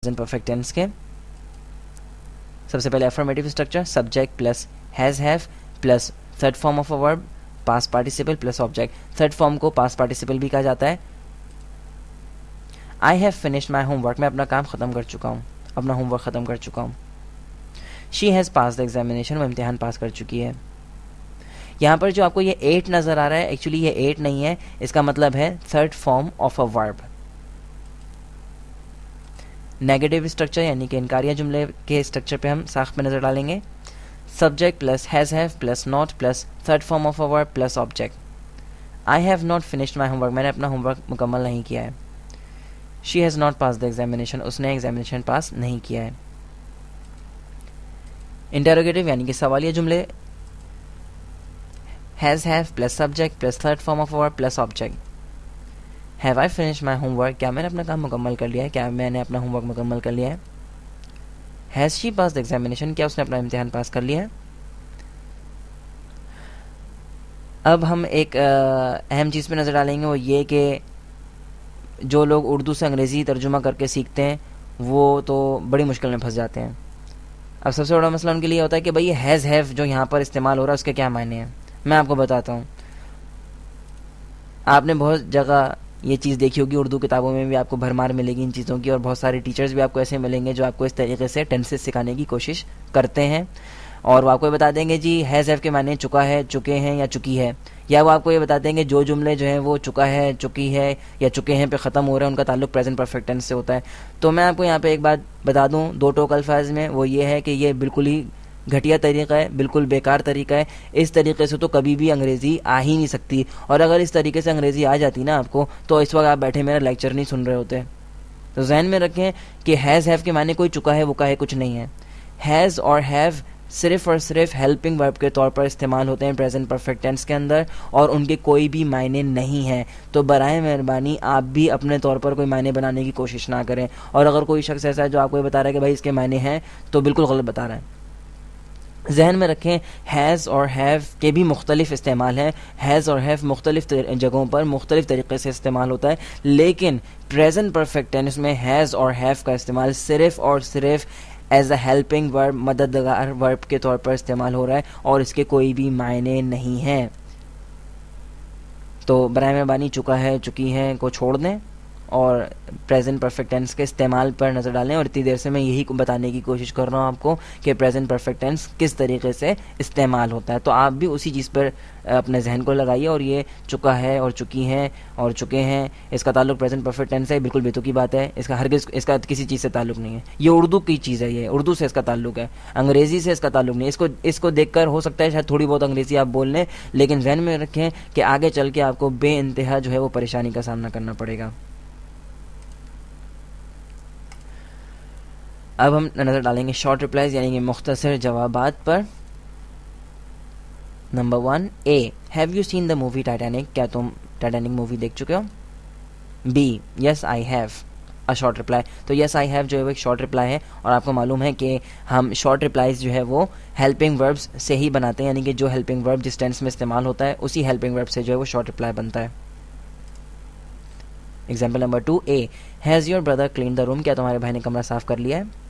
Present perfect tense के। सबसे पहले affirmative structure subject plus has have plus third form of a verb past participle plus object. Third form को past participle भी कहा जाता है। I have finished my homework, मैं अपना काम ख़त्म कर चुका हूँ, अपना होमवर्क ख़त्म कर चुका हूँ। She has pass the examination, वो इम्तिहान पास कर चुकी है। यहाँ पर जो आपको ये 8 नज़र आ रहा है, एक्चुअली ये 8 नहीं है, इसका मतलब है third form of a verb. Negative structure यानी कि इनकारिया जुमले के स्ट्रक्चर पे हम साख पे नज़र डालेंगे। Subject plus has have plus not plus third form of a verb plus object. I have not finished my homework, मैंने अपना होमवर्क मुकम्मल नहीं किया है। She has not pass the examination, उसने एग्जामिनेशन पास नहीं किया है। इंटेरोगेटिव यानी कि सवालिया जुमले has have plus subject plus third form of verb plus object. Have I finished my homework, क्या मैंने अपना काम मुकम्मल कर लिया है, क्या मैंने अपना होमवर्क मुकम्मल कर लिया है। Has she pass the examination, क्या उसने अपना इम्तिहान पास कर लिया है। अब हम एक अहम चीज़ पे नज़र डालेंगे, वो ये कि जो लोग उर्दू से अंग्रेज़ी तर्जुमा करके सीखते हैं वो तो बड़ी मुश्किल में फंस जाते हैं। अब सबसे बड़ा मसला उनके लिए होता है कि भाई ये हैज़ हैव जो यहाँ पर इस्तेमाल हो रहा है उसके क्या मायने हैं। मैं आपको बताता हूँ। आपने बहुत जगह ये चीज़ देखी होगी, उर्दू किताबों में भी आपको भरमार मिलेगी इन चीज़ों की, और बहुत सारे टीचर्स भी आपको ऐसे मिलेंगे जो आपको इस तरीके से टेंसेस सिखाने की कोशिश करते हैं, और वो आपको ये बता देंगे जी हैज़ हैव के मायने चुका है, चुके हैं या चुकी है, या वो आपको ये बता देंगे जो जुमले जो हैं वो चुका है, चुकी है या चुके हैं पे ख़त्म हो रहे हैं उनका ताल्लुक प्रेजेंट परफेक्ट टेंस से होता है। तो मैं आपको यहाँ पे एक बात बता दूँ दो टोक अल्फाज में, वो ये है कि ये बिल्कुल ही घटिया तरीका है, बिल्कुल बेकार तरीका है। इस तरीके से तो कभी भी अंग्रेज़ी आ ही नहीं सकती, और अगर इस तरीके से अंग्रेज़ी आ जाती ना आपको, तो इस वक्त आप बैठे मेरा लेक्चर नहीं सुन रहे होते। तो जहन में रखें कि हैज़ हैव के माने कोई चुका है वो का है कुछ नहीं है। हैज़ और हैव सिर्फ और सिर्फ हेल्पिंग वर्ब के तौर पर इस्तेमाल होते हैं प्रेजेंट परफेक्ट टेंस के अंदर, और उनके कोई भी मायने नहीं हैं। तो बराए मेहरबानी आप भी अपने तौर पर कोई मायने बनाने की कोशिश ना करें, और अगर कोई शख्स ऐसा है जो आपको ये बता रहा है कि भाई इसके मायने हैं, तो बिल्कुल गलत बता रहा है। जहन में रखें हैज़ और हैव के भी मुख्तलिफ इस्तेमाल हैं। हैज़ और हैव मुख्तलिफ जगहों पर मुख्तलिफ तरीके से इस्तेमाल होता है, लेकिन प्रेजेंट परफेक्ट टेंस में हैज़ और हैव का इस्तेमाल सिर्फ और सिर्फ एज अ हेल्पिंग वर्ब, मददगार वर्ब के तौर पर इस्तेमाल हो रहा है, और इसके कोई भी मायने नहीं हैं। तो बराए मेहरबानी चुका है, चुकी हैं को छोड़ दें और प्रेजेंट परफेक्ट टेंस के इस्तेमाल पर नज़र डालें। और इतनी देर से मैं यही बताने की कोशिश कर रहा हूँ आपको कि प्रेजेंट परफेक्ट टेंस किस तरीके से इस्तेमाल होता है। तो आप भी उसी चीज़ पर अपने जहन को लगाइए, और ये चुका है और चुकी हैं और चुके हैं इसका ताल्लुक प्रेजेंट परफेक्ट टेंस है, बिल्कुल बेतुकी बात है। इसका हरगिज़ इसका किसी चीज़ से ताल्लुक नहीं है, ये उर्दू की चीज़ है, ये उर्दू से इसका ताल्लुक है, अंग्रेज़ी से इसका ताल्लुक नहीं है। इसको देख कर हो सकता है शायद थोड़ी बहुत अंग्रेज़ी आप बोल लें, लेकिन जहन में रखें कि आगे चल के आपको बेइंतहा जो है वो परेशानी का सामना करना पड़ेगा। अब हम नज़र डालेंगे शॉर्ट रिप्लाइज यानी कि मुख्तसर जवाबात पर। Number 1 A, have you seen the movie Titanic, क्या तुम टाइटैनिक मूवी देख चुके हो। B, yes I have, a short reply. तो यस आई हैव जो है वो एक शॉर्ट रिप्लाई है, और आपको मालूम है कि हम शॉर्ट रिप्लाइज जो है वो हेल्पिंग वर्ब्स से ही बनाते हैं, यानी कि जो हेल्पिंग वर्ब जिस टेंस में इस्तेमाल होता है उसी हेल्पिंग वर्ब से जो है वो शॉर्ट रिप्लाई बनता है। Example number 2 A, has your brother clean the room, क्या तुम्हारे भाई ने कमरा साफ कर लिया है।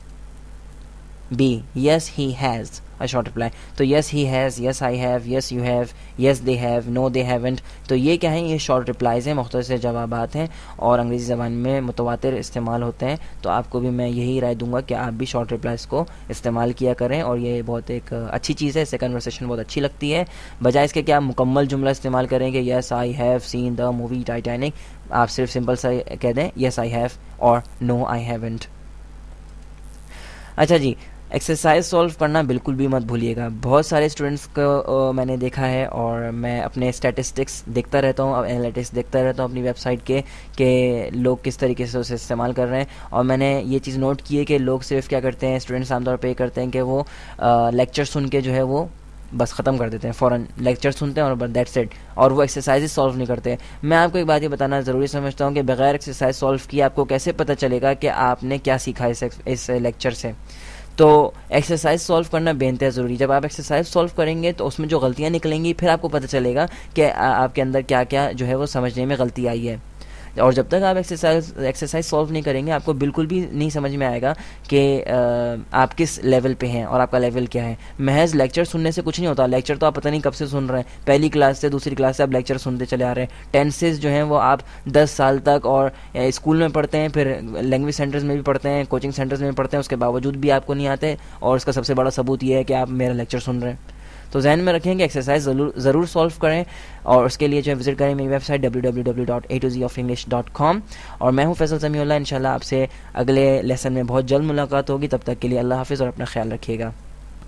B, yes he has, a short reply। तो yes he has, yes I have, yes you have, yes they have, no they haven't। तो ये क्या है, ये शॉर्ट रिप्लाइज हैं, मुख्तसर जवाबात हैं, और अंग्रेज़ी ज़बान में मुतवातिर इस्तेमाल होते हैं। तो आपको भी मैं यही राय दूंगा कि आप भी शॉर्ट रिप्लाइज को इस्तेमाल किया करें, और ये बहुत एक अच्छी चीज़ है, इससे कन्वर्सेशन बहुत अच्छी लगती है। बजाय इसके कि आप मुकम्मल जुमला इस्तेमाल करें कि yes I have seen the movie Titanic, आप सिर्फ सिंपल सा कह दें yes I have और no I haven't। अच्छा जी, एक्सरसाइज सॉल्व करना बिल्कुल भी मत भूलिएगा। बहुत सारे स्टूडेंट्स को मैंने देखा है, और मैं अपने स्टैटिस्टिक्स देखता रहता हूँ, एनालिटिक्स देखता रहता हूँ अपनी वेबसाइट के कि लोग किस तरीके से उसे इस्तेमाल कर रहे हैं। और मैंने ये चीज़ नोट की है कि लोग सिर्फ क्या करते हैं, स्टूडेंट्स आमतौर पे करते हैं कि वो लेक्चर सुन के जो है वो बस ख़त्म कर देते हैं, फ़ौरन लेक्चर सुनते हैं और बस दैट्स इट, और वो एक्सरसाइजेस सॉल्व नहीं करते। मैं आपको एक बात ये बताना ज़रूरी समझता हूँ कि बगैर एक्सरसाइज सॉल्व किए आपको कैसे पता चलेगा कि आपने क्या सीखा इस लेक्चर से। तो एक्सरसाइज सॉल्व करना बेहद ज़रूरी। जब आप एक्सरसाइज सॉल्व करेंगे तो उसमें जो गलतियाँ निकलेंगी फिर आपको पता चलेगा कि आपके अंदर क्या क्या जो है वो समझने में गलती आई है। और जब तक आप एक्सरसाइज सॉल्व नहीं करेंगे आपको बिल्कुल भी नहीं समझ में आएगा कि आप किस लेवल पे हैं और आपका लेवल क्या है। महज लेक्चर सुनने से कुछ नहीं होता। लेक्चर तो आप पता नहीं कब से सुन रहे हैं, पहली क्लास से दूसरी क्लास से आप लेक्चर सुनते चले आ रहे हैं। टेंसेस जो हैं वो आप 10 साल तक और स्कूल में पढ़ते हैं, फिर लैंग्वेज सेंटर्स में भी पढ़ते हैं, कोचिंग सेंटर्स में भी पढ़ते हैं, उसके बावजूद भी आपको नहीं आते। और उसका सबसे बड़ा सबूत ये है कि आप मेरा लेक्चर सुन रहे हैं। तो जहन में रखें कि एक्सरसाइज ज़रूर सॉल्व करें, और उसके लिए जो है विजिट करें मेरी वेबसाइट www.a2zofinglish.com। और मैं हूं फैसल समीउल्लाह। इंशाल्लाह आपसे अगले लेसन में बहुत जल्द मुलाकात होगी। तब तक के लिए अल्लाह हाफिज़ और अपना ख्याल रखिएगा।